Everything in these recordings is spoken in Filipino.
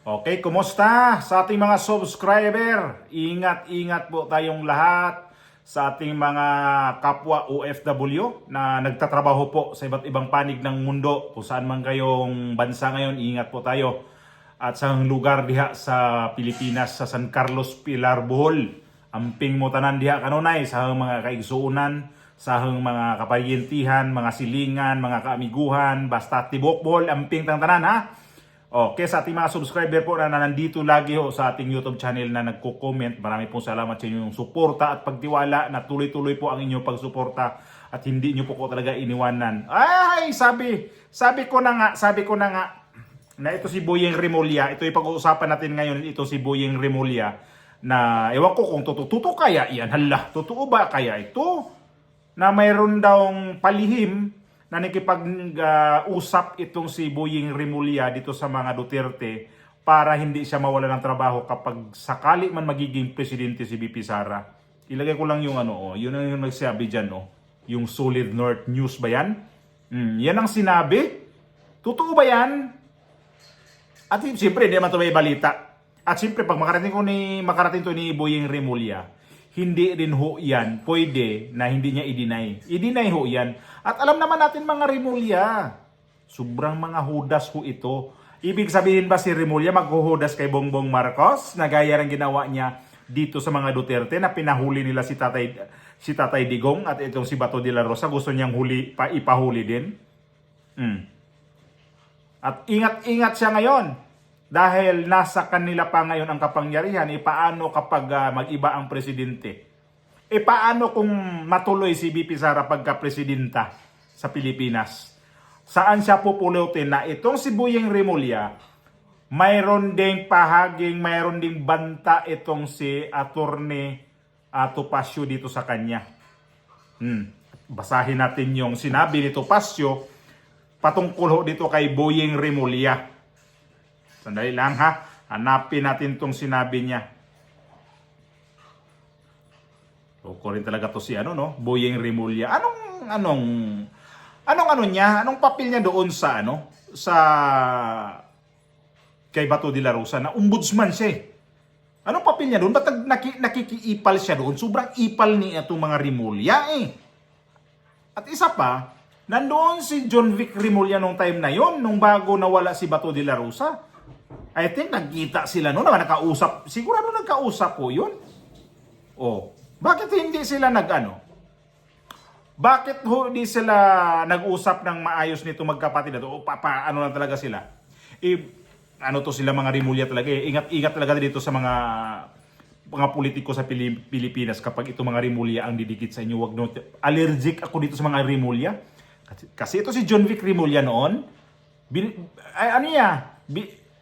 Okay, kumusta sa ating mga subscriber? Ingat-ingat po tayong lahat sa ating mga kapwa OFW na nagtatrabaho po sa iba't ibang panig ng mundo. Kung saan man kayong bansa ngayon, ingat po tayo. At sa lugar diha sa Pilipinas, sa San Carlos, Pilar, Bohol. Amping mo tanan diha kanunay sa mga kaigsuunan, sa mga kapayintihan, mga silingan, mga kaamiguhan, basta tibok Bohol, amping tang tanan ha. Okay, sa ating mga subscriber po na nandito lagi ho sa ating YouTube channel na nagko-comment, marami pong salamat sa inyong suporta at pagtiwala na tuloy-tuloy po ang inyong pagsuporta at hindi nyo po ko talaga iniwanan. Ay, sabi ko na nga na ito si Boyeng Remulla, ito yung pag-uusapan natin ngayon, ito si Boyeng Remulla na ewan ko kung totoo kaya yan. Hala, totoo ba kaya ito? Na mayroon daw palihim na nakipag-usap itong si Boyeng Remulla dito sa mga Duterte para hindi siya mawala ng trabaho kapag sakali man magiging presidente si BP Sara. Ilagay ko lang yung yun ang yung nagsabi dyan, yung Solid North News ba yan? Yan ang sinabi? Totoo ba yan? At siyempre, hindi naman ito may balita. At siyempre, pag makarating to ni Boyeng Remulla, hindi rin ho yan pwede na hindi niya i-deny. I-deny ho yan. At alam naman natin mga Remulla, sobrang mga hudas ho ito. Ibig sabihin ba si Remulla maghuhudas kay Bongbong Marcos na gaya ng ginawa niya dito sa mga Duterte na pinahuli nila si Tatay Digong at itong si Bato de la Rosa gusto niyang ipahuli din? At ingat-ingat siya ngayon. Dahil nasa kanila pa ngayon ang kapangyarihan, paano kapag mag-iba ang presidente? Paano kung matuloy si BP Sara pagka-presidenta sa Pilipinas? Saan siya pupulutin na itong si Boyeng Remulla, mayroon ding pahaging, mayroon ding banta itong si Attorney Topacio dito sa kanya. Basahin natin yung sinabi ni Topacio patungkol dito kay Boyeng Remulla. Sandali lang ha. Hanapin natin tong sinabi niya. Loko rin talaga to si Boyeng Remulla. Anong niya? Anong papel niya doon sa sa kay Bato de la Rosa na ombudsman siya. Anong papel niya doon? Ba't nakikiipal siya doon? Sobrang ipal ni itong mga Remulla At isa pa, nandoon si John Vic Remulla nung time na yon, nung bago nawala si Bato de la Rosa. I think nagkita sila noon, nakausap. Sigurado nagkausap po yun. Bakit hindi sila Bakit hindi sila nag-usap ng maayos nito magkapatid na to? Paano lang talaga sila? To sila mga Remulla talaga. Ingat-ingat talaga dito sa mga politiko sa Pilipinas kapag ito mga Remulla ang didikit sa inyo. Wag allergic ako dito sa mga Remulla. Kasi ito si John Vic Remulla noon,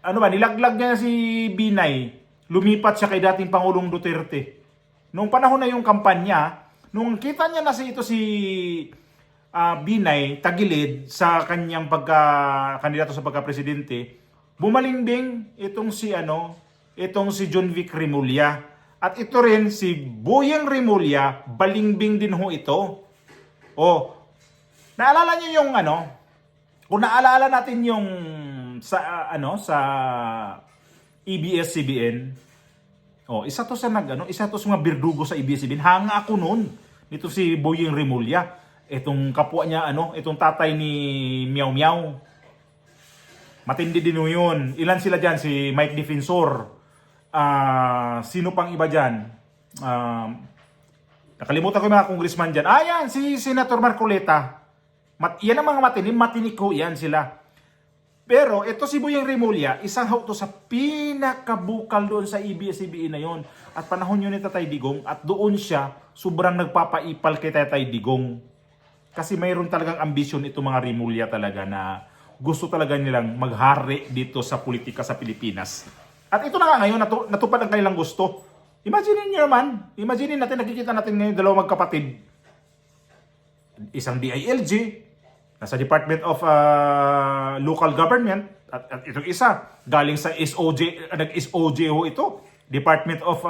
nilaglag niya si Binay. Lumipat siya kay dating Pangulong Duterte. Nung panahon na yung kampanya, nung kita niya na si Binay tagilid sa kanyang kandidato sa pagka-presidente, bumalinding itong si John Vic Remulla. At ito rin si Boyeng Remulla, balingbing din ho ito. Naalala niyo yung kung naalala natin yung sa ABS-CBN, isa to sa mga birdugo sa ABS-CBN. Hanga ako noon nito si Boyeng Remulla. Itong kapwa niya itong tatay ni Meow Meow. Matindi din yun. Ilan sila diyan? Si Mike Defensor. Sino pang iba diyan? Nakalimutan ko yung mga congressman diyan. Yan si Senator Marcoleta. Yan ang mga matinik ko yan sila. Pero ito si Boyeng Remulla, isang to sa pinakabukal doon sa ABS-CBN na yon. At panahon yun ni Tatay Digong at doon siya sobrang nagpapaipal kay Tatay Digong. Kasi mayroon talagang ambisyon itong mga Remulla talaga na gusto talaga nilang maghari dito sa politika sa Pilipinas. At ito na nga ngayon, natupad ang kanilang gusto. Imagine natin, nakikita natin ngayon dalawang magkapatid. Isang DILG, nasa Department of Local Government, at itong isa, galing sa SOJ, nag-SOJ ho ito, Department of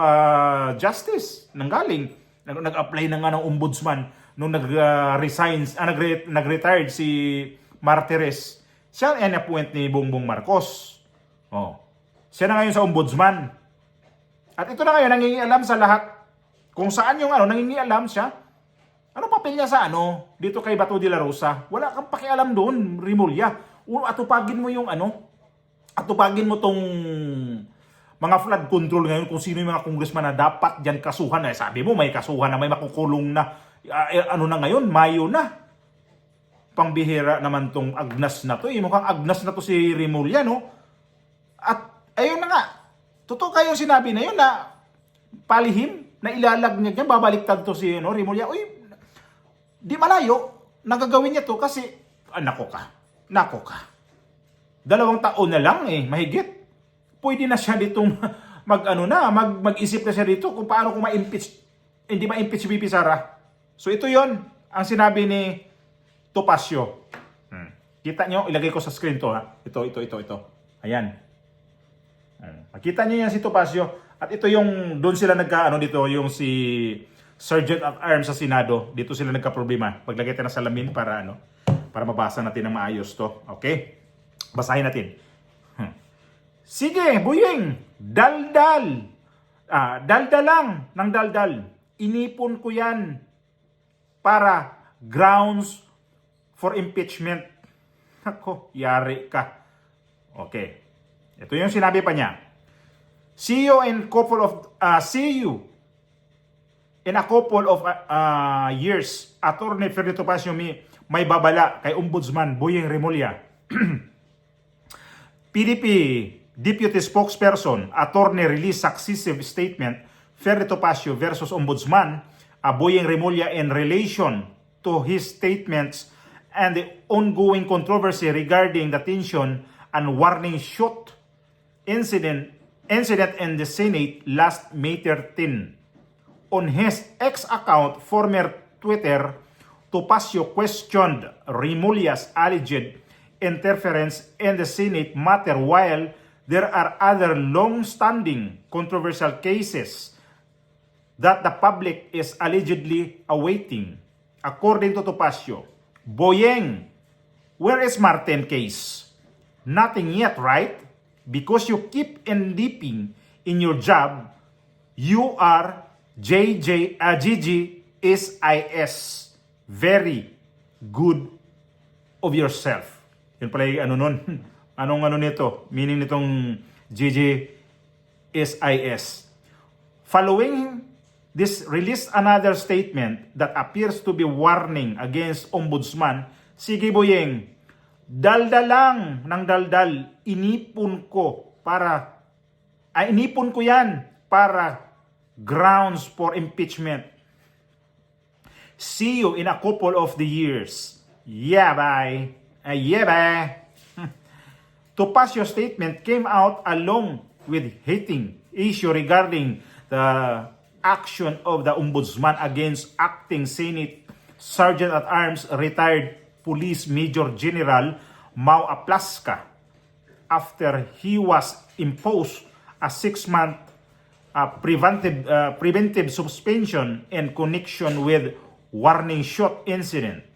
Justice, nanggaling. Nag-apply na nga ng ombudsman nung nag-retired si Martires. Siya ang in-appoint ni Bongbong Marcos. Siya na ngayon sa ombudsman. At ito na ngayon, nangingialam sa lahat. Kung saan yung nangingialam siya. Ano papel niya sa dito kay Bato de la Rosa? Wala kang pakialam doon, Rimulya. Atupagin mo yung atupagin mo tong mga flood control ngayon kung sino yung mga congressman na dapat dyan kasuhan. Sabi mo may kasuhan na may makukulong na. Na ngayon, Mayo na. Pangbihira naman tong agnas na to. Mukhang agnas na to si Rimulya, no? At ayun na nga. Totoo kayo sinabi na yun na palihim na ilalag niya dyan. Babaliktad to si Rimulya. Uy, di malayo. Nagagawin niya to kasi nako ka. 2 taon na lang mahigit. Pwede na siya ditong mag-isip na siya dito kung paano kung ma-impeach, hindi ma-impeach si VP Sara. So ito yon ang sinabi ni Topacio. Kita nyo, ilagay ko sa screen to ha. Ito. Ayan. Makita nyo yan si Topacio. At ito yung, doon sila dito, yung si Sergeant at Arms sa Senado. Dito sila nagka-problema. Paglagay tayo ng salamin para para mabasa natin ng maayos to. Okay? Basahin natin. Sige, Boyeng, daldal. Daldal lang ng daldal. Inipon ko yan para grounds for impeachment. Ako, yari ka. Okay. Ito yung sinabi pa niya. See you in a couple of years. Attorney Ferdinand Topacio may babala kay Ombudsman Boyeng Rimulya. PDP Deputy Spokesperson, Attorney released successive statement, Ferdy Topacio versus Ombudsman, Boyeng Rimulya in relation to his statements and the ongoing controversy regarding the tension and warning shot incident in the Senate last May 13. On his X account, former Twitter, Topacio questioned Rimulya's alleged interference in the Senate matter while there are other long-standing controversial cases that the public is allegedly awaiting. According to Topacio, Boyeng, where is Martin case? Nothing yet, right? Because you keep endeeping in your job, you are GGSIS. Very good of yourself. Yun pala yung nun. Anong nito? Meaning nitong GGSIS. Following this, release another statement that appears to be warning against Ombudsman. Sige Boyeng, daldal lang ng daldal. Inipon ko yan para grounds for impeachment. See you in a couple of the years. Yeah, bye. Yeah, bye. Topacio's statement came out along with hitting issue regarding the action of the Ombudsman against acting Senate Sergeant at Arms retired Police Major General Mau Aplaska after he was imposed a 6-month preventive suspension in connection with warning shot incident.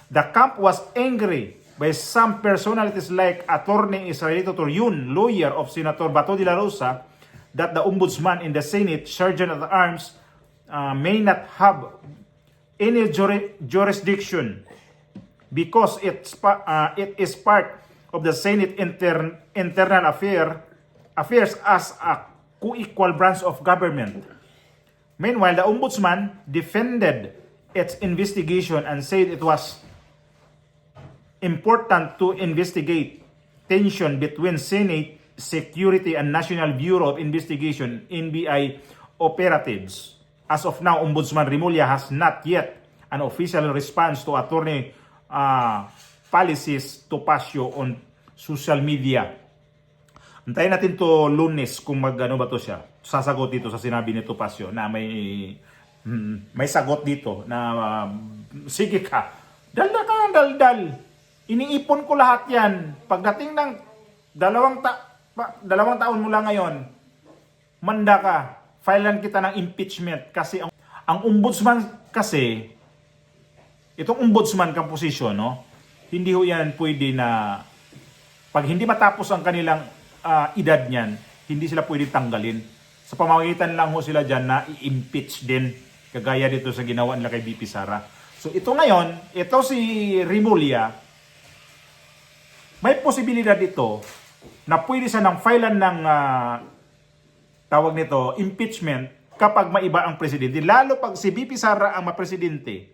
The camp was angry by some personalities like Attorney Israelito Turyun, lawyer of Senator Bato de la Rosa, that the Ombudsman in the Senate, Sergeant at Arms, may not have any jurisdiction because it is part of the Senate internal affairs as a co-equal branch of government. Meanwhile, the Ombudsman defended its investigation and said it was important to investigate tension between Senate Security and National Bureau of Investigation (NBI) operatives. As of now, Ombudsman Rimulya has not yet an official response to Attorney policies Topacio on social media. Antayin natin to Lunes kung ba to siya. Sasagot dito sa sinabi ni Topacio na may sagot dito na sige ka, daldal. Iniipon ko lahat yan. Pagdating ng dalawang taon mula ngayon, manda ka, filean kita ng impeachment kasi ang ombudsman kasi, itong ombudsman kang posisyon, no? hindi ho yan pwede na pag hindi matapos ang kanilang edad niyan, hindi sila pwede tanggalin. Sa pamamagitan lang ho sila dyan na i-impeach din, kagaya dito sa ginawa nila kay VP Sara. So ito ngayon, ito si Remulla, may posibilidad ito na pwede siya nang filean ng tawag nito, impeachment kapag maiba ang presidente. Lalo pag si VP Sara ang mapresidente,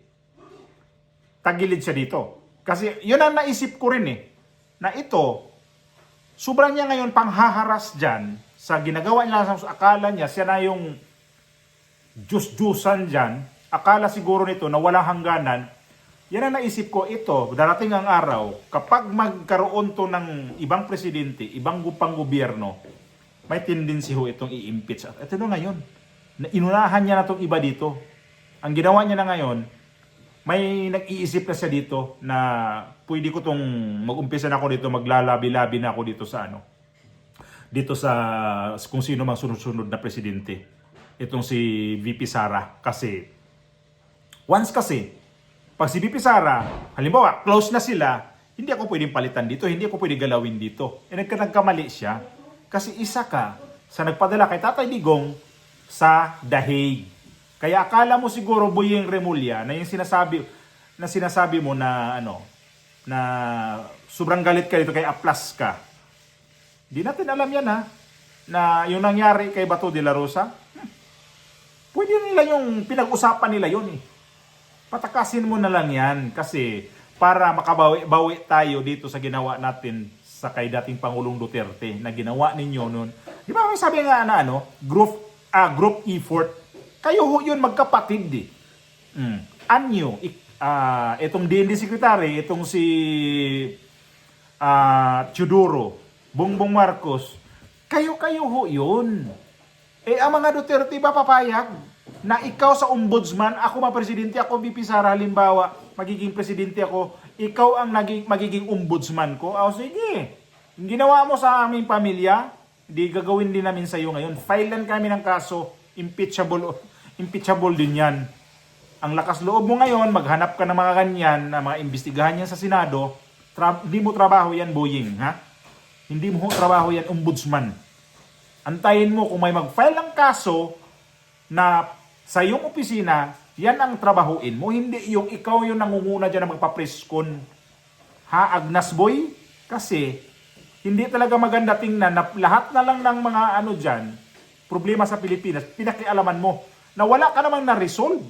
tagilid siya dito. Kasi yun ang naisip ko rin na ito, sobrang niya ngayon panghaharas dyan sa ginagawa niya, sa akala niya, siya na yung Diyos-Diyosan dyan. Akala siguro nito na walang hangganan. Yan ang naisip ko, ito, darating ang araw, kapag magkaroon to ng ibang presidente, ibang gupang gobyerno, may tendency ho itong i-impeach. At ito na ngayon, inunahan niya na itong iba dito. Ang ginawa niya na ngayon, may nag-iisip na siya dito na pwede ko itong mag-umpisa na ako dito, maglalabi-labi na ako dito sa dito sa kung sino mang sunod-sunod na presidente. Itong si VP Sara. Kasi, pag si VP Sara, halimbawa, close na sila, hindi ako pwedeng palitan dito, hindi ako pwedeng galawin dito. Nagkamali siya. Kasi isa ka sa nagpadala kay Tatay Digong sa The Hague. Kaya akala mo siguro, Boyeng Remulla, na yung sinasabi mo na na sobrang galit ka dito kay Aplas ka. Di natin alam yan na yung nangyari kay Bato de la Rosa. Pwede nila yung pinag-usapan nila yun Patakasin mo na lang yan kasi para makabawi tayo dito sa ginawa natin sa kay dating Pangulong Duterte na ginawa ninyo noon. Di ba may sabi nga na group effort. Kayo ho yun magkapatid Anyo, itong DND Secretary, itong si Teodoro, Bongbong Marcos, kayo ho yun. Ang mga Duterte ba papayag na ikaw sa ombudsman, ako presidente, ako VP Sara, halimbawa, magiging presidente ako, ikaw ang magiging ombudsman ko? Sige. Yung ginawa mo sa aming pamilya, di gagawin din namin sa iyo ngayon. Filean kami ng kaso, impeachable din yan. Ang lakas loob mo ngayon, maghanap ka ng mga ganyan, na mga imbestigahan yan sa Senado, hindi mo trabaho yan, Boying, Hindi mo trabaho yan, ombudsman. Antayin mo kung may mag-file ng kaso na sa iyong opisina, yan ang trabahuin mo. Hindi yung ikaw yung nangunguna dyan na magpapreskon. Agnas boy? Kasi hindi talaga maganda tingnan na lahat na lang ng mga dyan, problema sa Pilipinas, pinakialaman mo na wala ka namang na-resolve.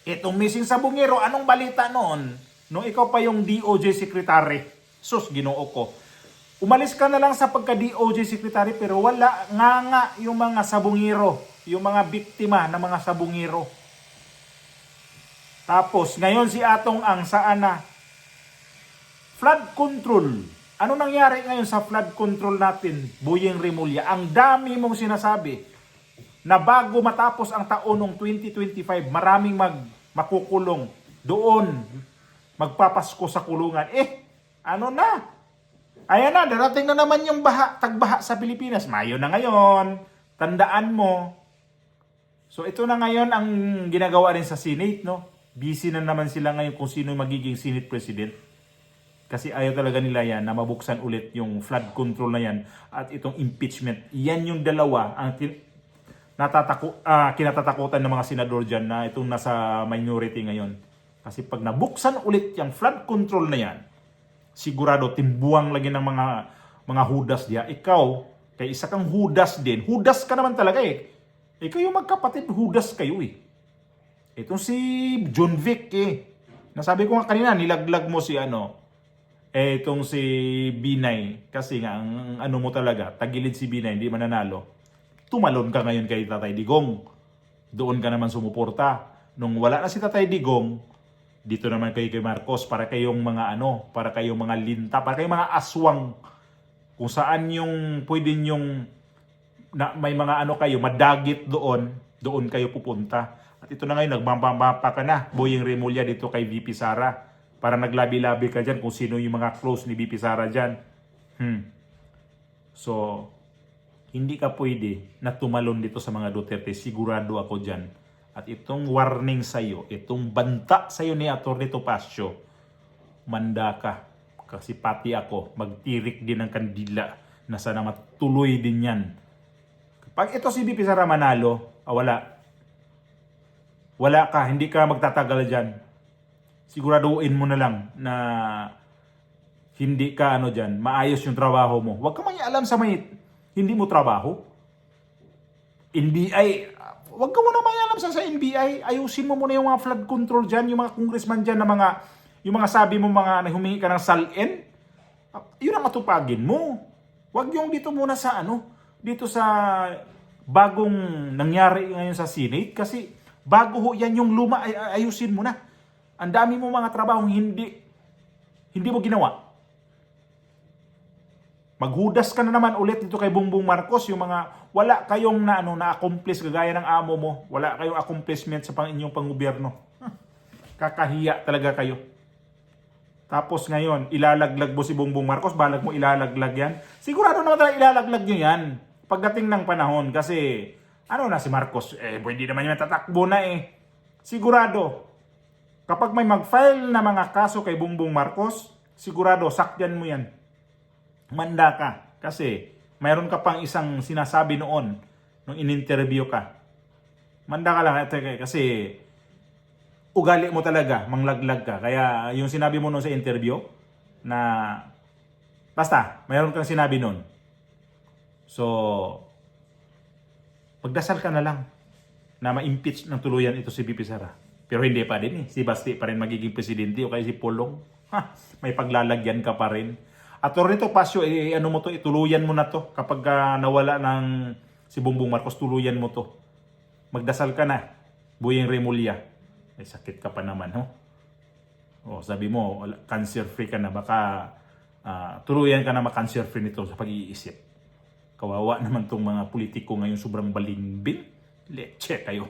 Itong missing sa Bungero, anong balita noon? Nung ikaw pa yung DOJ Secretary. Sus, ginoo ko. Umalis ka na lang sa pagka-DOJ Secretary pero wala nga yung mga sabungero, yung mga biktima ng mga sabungero. Tapos, ngayon si Atong Ang saan na? Flood control. Ano nangyari ngayon sa flood control natin, Boyeng Remulla? Ang dami mong sinasabi na bago matapos ang taon ng 2025, maraming makukulong doon, magpapasko sa kulungan. Ano na? Ayan na, darating na naman yung tagbaha sa Pilipinas. Mayo na ngayon. Tandaan mo. So ito na ngayon ang ginagawa rin sa Senate, Busy na naman sila ngayon kung sino magiging Senate President. Kasi ayaw talaga nila yan na mabuksan ulit yung flood control na yan at itong impeachment. Yan yung dalawa ang kinatatakutan ng mga senador dyan na itong nasa minority ngayon. Kasi pag nabuksan ulit yung flood control na yan, sigurado timbuang lagi ng mga hudas diya. Ikaw, kay isa kang hudas din. Hudas ka naman talaga Ikaw yung magkapatid, hudas kayo Itong si John Vic Nasabi ko nga kanina, nilaglag mo si itong si Binay. Kasi nga, ang mo talaga, tagilid si Binay, hindi mananalo. Tumalon ka ngayon kay Tatay Digong. Doon ka naman sumuporta. Nung wala na si Tatay Digong, dito naman kay Marcos para kayong mga para kayong mga linta, para kayong mga aswang kung saan yung pwede yung may mga kayo, madagit doon kayo pupunta. At ito na ngayon, nagbambamba ka na, Boyeng Remulla dito kay VP Sara para naglabi-labi ka dyan kung sino yung mga close ni VP Sara dyan. So, hindi ka pwede na tumalon dito sa mga Duterte, sigurado ako dyan. At itong warning sa'yo, itong banta sa'yo ni Atty. Topacio, manda ka. Kasi pati ako, magtirik din ng kandila na sana matuloy din yan. Pag ito si VP Sara manalo, wala. Wala ka, hindi ka magtatagal dyan. Siguraduhin mo na lang na hindi ka dyan, maayos yung trabaho mo. Huwag ka alam sa may hindi mo trabaho. NBI, huwag ka muna alam sa NBI. Ayusin mo muna yung mga flood control dyan, yung mga congressman dyan na yung mga sabi mo mga humingi ka ng salin. Yun ang matupagin mo. Huwag yung dito muna sa dito sa bagong nangyari ngayon sa Senate kasi bago ho yan yung luma ayusin mo na. Ang dami mo mga trabahong hindi mo ginawa. Maghudas ka na naman ulit dito kay Bongbong Marcos, yung mga wala kayong na-accomplish gagaya ng amo mo, wala kayong accomplishment sa inyong panggobyerno. Kakahiya talaga kayo. Tapos ngayon, ilalaglag mo si Bongbong Marcos, balag mo ilalaglag yan. Sigurado naman talaga ilalaglag nyo yan pagdating ng panahon kasi na si Marcos, pwede naman yung tatakbo na Sigurado, kapag may mag-file na mga kaso kay Bongbong Marcos, sigurado sakyan mo yan. Manda ka. Kasi mayroon ka pang isang sinasabi noon nung in-interview ka. Manda ka lang kasi ugali mo talaga, manglaglag ka. Kaya yung sinabi mo noon sa interview na basta, mayroon kang sinabi noon. So, magdasal ka na lang na ma-impeach ng tuluyan ito si VP Sara. Pero hindi pa din Si Basti pa rin magiging presidente o kaya si Pulong. May paglalagyan ka pa rin. At Tornito Pasio, mo to, ituluyan mo na to. Kapag nawala ng si Bongbong Marcos, tuluyan mo to. Magdasal ka na, Buyeng Remulla. Sakit ka pa naman, sabi mo, cancer-free ka na. Baka tuluyan ka na ma-cancer-free nito sa pag-iisip. Kawawa naman tong mga politiko ngayon, sobrang balimbing. Leche kayo.